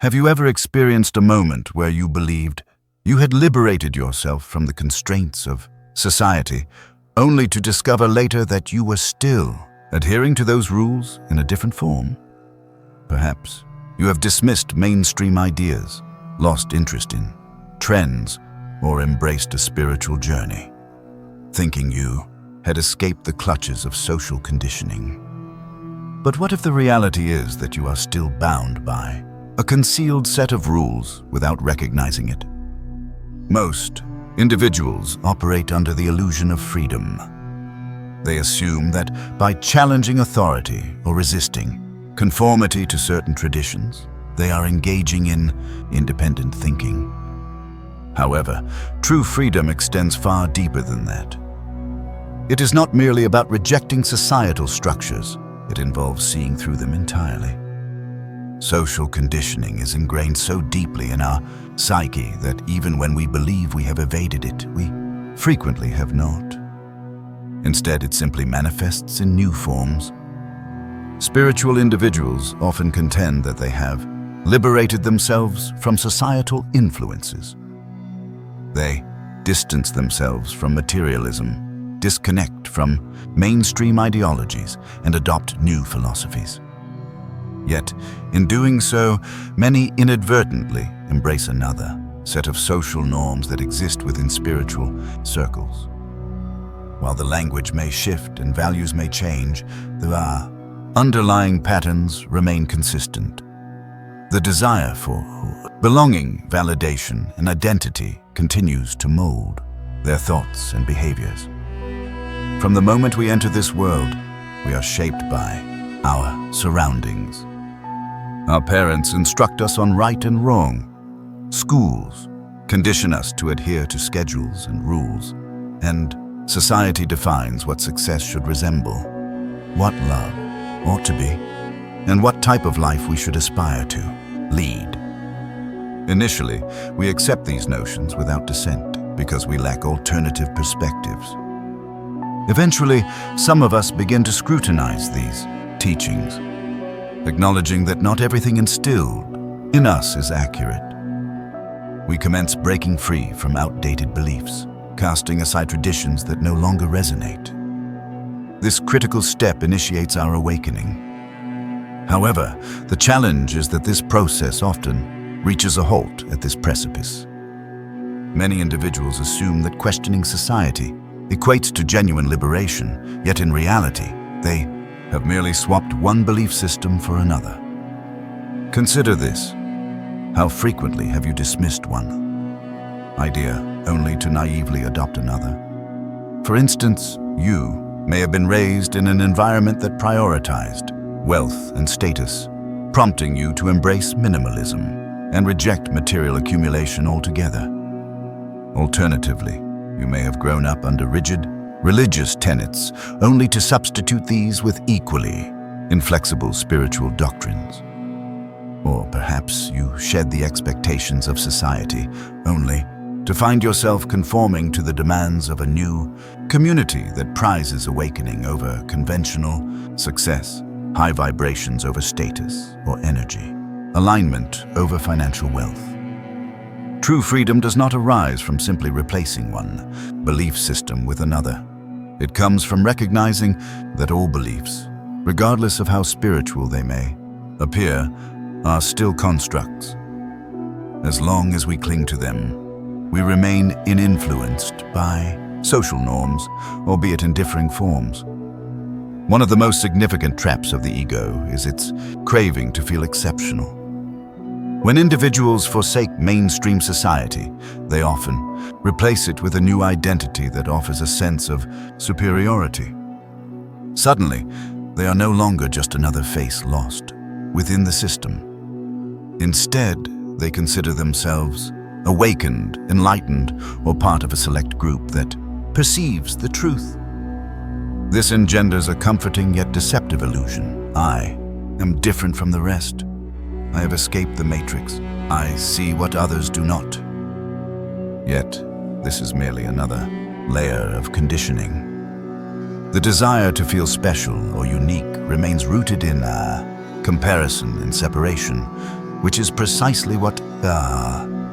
Have you ever experienced a moment where you believed you had liberated yourself from the constraints of society, only to discover later that you were still adhering to those rules in a different form? Perhaps you have dismissed mainstream ideas, lost interest in trends, or embraced a spiritual journey, thinking you had escaped the clutches of social conditioning. But what if the reality is that you are still bound by a concealed set of rules without recognizing it? Most individuals operate under the illusion of freedom. They assume that by challenging authority or resisting conformity to certain traditions, they are engaging in independent thinking. However, true freedom extends far deeper than that. It is not merely about rejecting societal structures. It involves seeing through them entirely. Social conditioning is ingrained so deeply in our psyche that even when we believe we have evaded it, we frequently have not. Instead, it simply manifests in new forms. Spiritual individuals often contend that they have liberated themselves from societal influences. They distance themselves from materialism, disconnect from mainstream ideologies, and adopt new philosophies. Yet, in doing so, many inadvertently embrace another set of social norms that exist within spiritual circles. While the language may shift and values may change, their underlying patterns remain consistent. The desire for belonging, validation, and identity continues to mold their thoughts and behaviors. From the moment we enter this world, we are shaped by our surroundings. Our parents instruct us on right and wrong. Schools condition us to adhere to schedules and rules. And society defines what success should resemble, what love ought to be, and what type of life we should aspire to lead. Initially, we accept these notions without dissent because we lack alternative perspectives. Eventually, some of us begin to scrutinize these teachings, acknowledging that not everything instilled in us is accurate. We commence breaking free from outdated beliefs, casting aside traditions that no longer resonate. This critical step initiates our awakening. However, the challenge is that this process often reaches a halt at this precipice. Many individuals assume that questioning society equates to genuine liberation, yet in reality, they have merely swapped one belief system for another. Consider this. How frequently have you dismissed one idea only to naively adopt another? For instance, you may have been raised in an environment that prioritized wealth and status, prompting you to embrace minimalism and reject material accumulation altogether. Alternatively, you may have grown up under rigid religious tenets only to substitute these with equally inflexible spiritual doctrines. Or perhaps you shed the expectations of society only to find yourself conforming to the demands of a new community that prizes awakening over conventional success, high vibrations over status or energy, alignment over financial wealth. True freedom does not arise from simply replacing one belief system with another. It comes from recognizing that all beliefs, regardless of how spiritual they may appear, are still constructs. As long as we cling to them, we remain influenced by social norms, albeit in differing forms. One of the most significant traps of the ego is its craving to feel exceptional. When individuals forsake mainstream society, they often replace it with a new identity that offers a sense of superiority. Suddenly, they are no longer just another face lost within the system. Instead, they consider themselves awakened, enlightened, or part of a select group that perceives the truth. This engenders a comforting yet deceptive illusion. I am different from the rest. I have escaped the matrix. I see what others do not. Yet, this is merely another layer of conditioning. The desire to feel special or unique remains rooted in comparison and separation, which is precisely what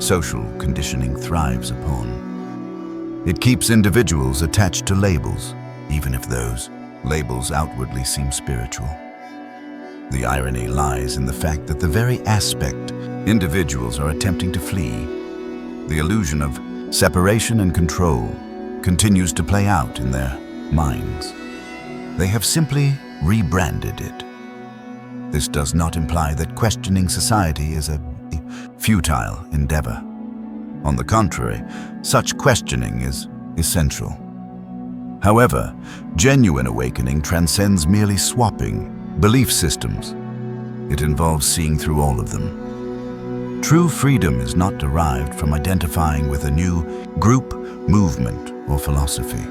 social conditioning thrives upon. It keeps individuals attached to labels, even if those labels outwardly seem spiritual. The irony lies in the fact that the very aspect individuals are attempting to flee, the illusion of separation and control, continues to play out in their minds. They have simply rebranded it. This does not imply that questioning society is a futile endeavor. On the contrary, such questioning is essential. However, genuine awakening transcends merely swapping belief systems. It involves seeing through all of them. True freedom is not derived from identifying with a new group, movement, or philosophy.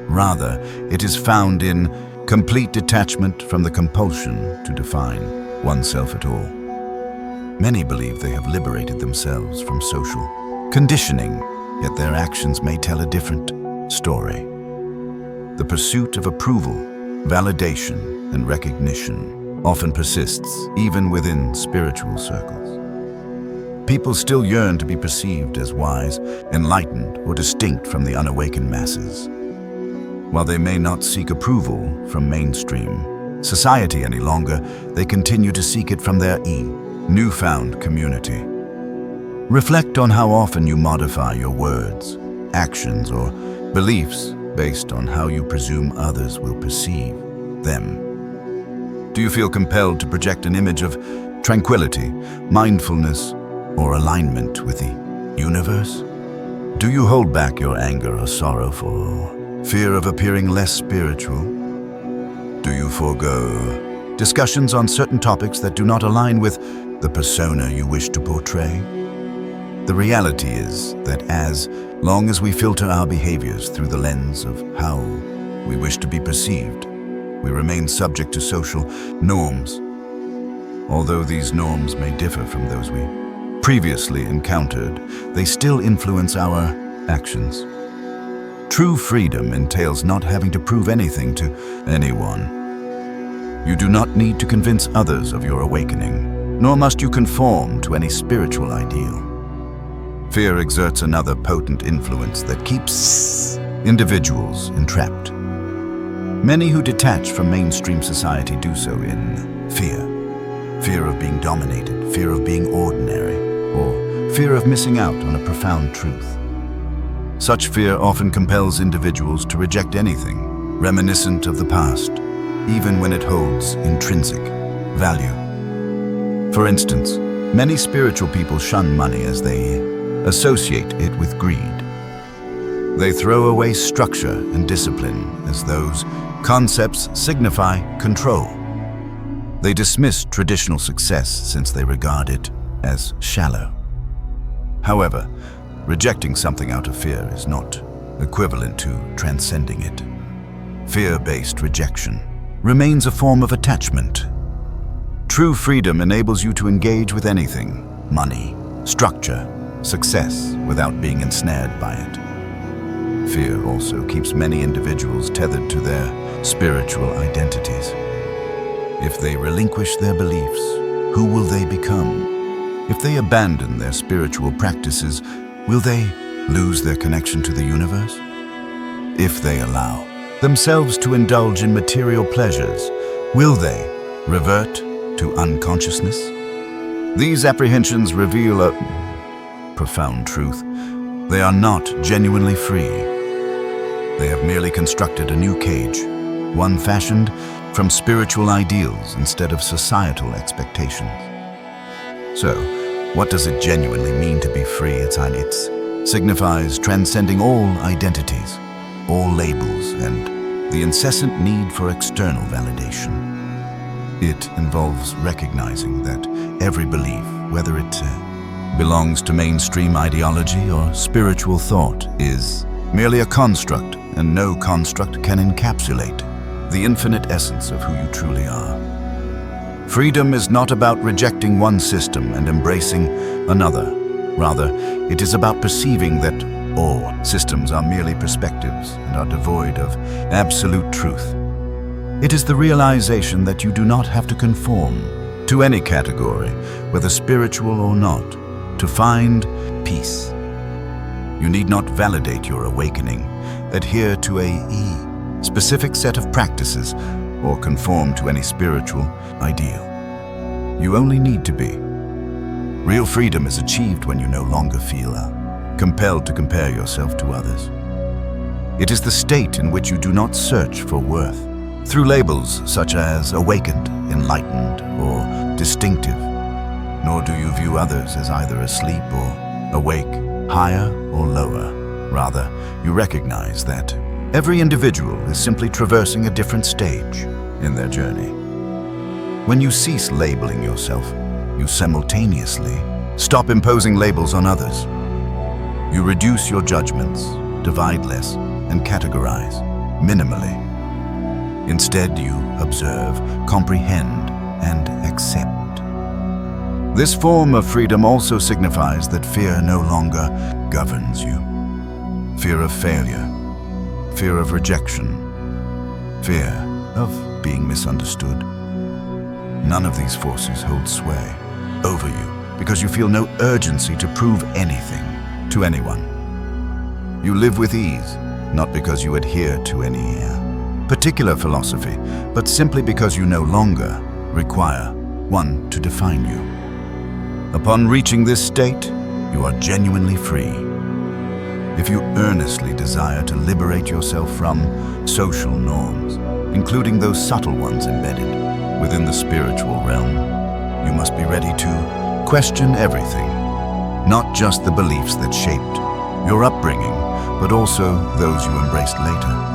Rather, it is found in complete detachment from the compulsion to define oneself at all. Many believe they have liberated themselves from social conditioning, yet their actions may tell a different story. The pursuit of approval, validation, and recognition often persists even within spiritual circles. People still yearn to be perceived as wise, enlightened, or distinct from the unawakened masses. While they may not seek approval from mainstream society any longer, they continue to seek it from their newfound community. Reflect on how often you modify your words, actions, or beliefs based on how you presume others will perceive them. Do you feel compelled to project an image of tranquility, mindfulness, or alignment with the universe? Do you hold back your anger or sorrow for fear of appearing less spiritual? Do you forego discussions on certain topics that do not align with the persona you wish to portray? The reality is that as long as we filter our behaviors through the lens of how we wish to be perceived, we remain subject to social norms. Although these norms may differ from those we previously encountered, they still influence our actions. True freedom entails not having to prove anything to anyone. You do not need to convince others of your awakening, nor must you conform to any spiritual ideal. Fear exerts another potent influence that keeps individuals entrapped. Many who detach from mainstream society do so in fear. Fear of being dominated, fear of being ordinary, or fear of missing out on a profound truth. Such fear often compels individuals to reject anything reminiscent of the past, even when it holds intrinsic value. For instance, many spiritual people shun money as they associate it with greed. They throw away structure and discipline as those concepts signify control. They dismiss traditional success since they regard it as shallow. However, rejecting something out of fear is not equivalent to transcending it. Fear-based rejection remains a form of attachment. True freedom enables you to engage with anything, money, structure, success, without being ensnared by it. Fear also keeps many individuals tethered to their spiritual identities. If they relinquish their beliefs, who will they become? If they abandon their spiritual practices, will they lose their connection to the universe? If they allow themselves to indulge in material pleasures, will they revert to unconsciousness? These apprehensions reveal a profound truth. They are not genuinely free. They have merely constructed a new cage, one fashioned from spiritual ideals instead of societal expectations. So, what does it genuinely mean to be free? It signifies transcending all identities, all labels, and the incessant need for external validation. It involves recognizing that every belief, whether it belongs to mainstream ideology or spiritual thought, is merely a construct, and no construct can encapsulate the infinite essence of who you truly are. Freedom is not about rejecting one system and embracing another. Rather, it is about perceiving that all systems are merely perspectives and are devoid of absolute truth. It is the realization that you do not have to conform to any category, whether spiritual or not, to find peace. You need not validate your awakening, adhere to a specific set of practices, or conform to any spiritual ideal. You only need to be. Real freedom is achieved when you no longer feel compelled to compare yourself to others. It is the state in which you do not search for worth through labels such as awakened, enlightened, or distinctive, nor do you view others as either asleep or awake, higher or lower. Rather, you recognize that every individual is simply traversing a different stage in their journey. When you cease labeling yourself, you simultaneously stop imposing labels on others. You reduce your judgments, divide less, and categorize minimally. Instead, you observe, comprehend, and accept. This form of freedom also signifies that fear no longer governs you. Fear of failure, fear of rejection, fear of being misunderstood. None of these forces hold sway over you because you feel no urgency to prove anything to anyone. You live with ease, not because you adhere to any particular philosophy, but simply because you no longer require one to define you. Upon reaching this state, you are genuinely free. If you earnestly desire to liberate yourself from social norms, including those subtle ones embedded within the spiritual realm, you must be ready to question everything, not just the beliefs that shaped your upbringing, but also those you embraced later.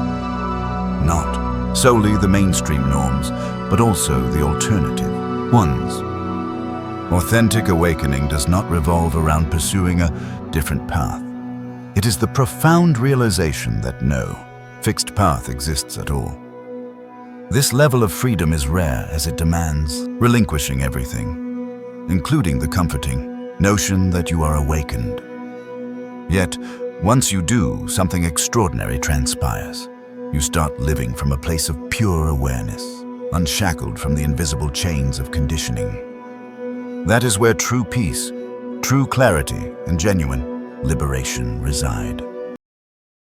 Not solely the mainstream norms, but also the alternative ones. Authentic awakening does not revolve around pursuing a different path. It is the profound realization that no fixed path exists at all. This level of freedom is rare as it demands relinquishing everything, including the comforting notion that you are awakened. Yet, once you do, something extraordinary transpires. You start living from a place of pure awareness, unshackled from the invisible chains of conditioning. That is where true peace, true clarity, and genuine liberation reside.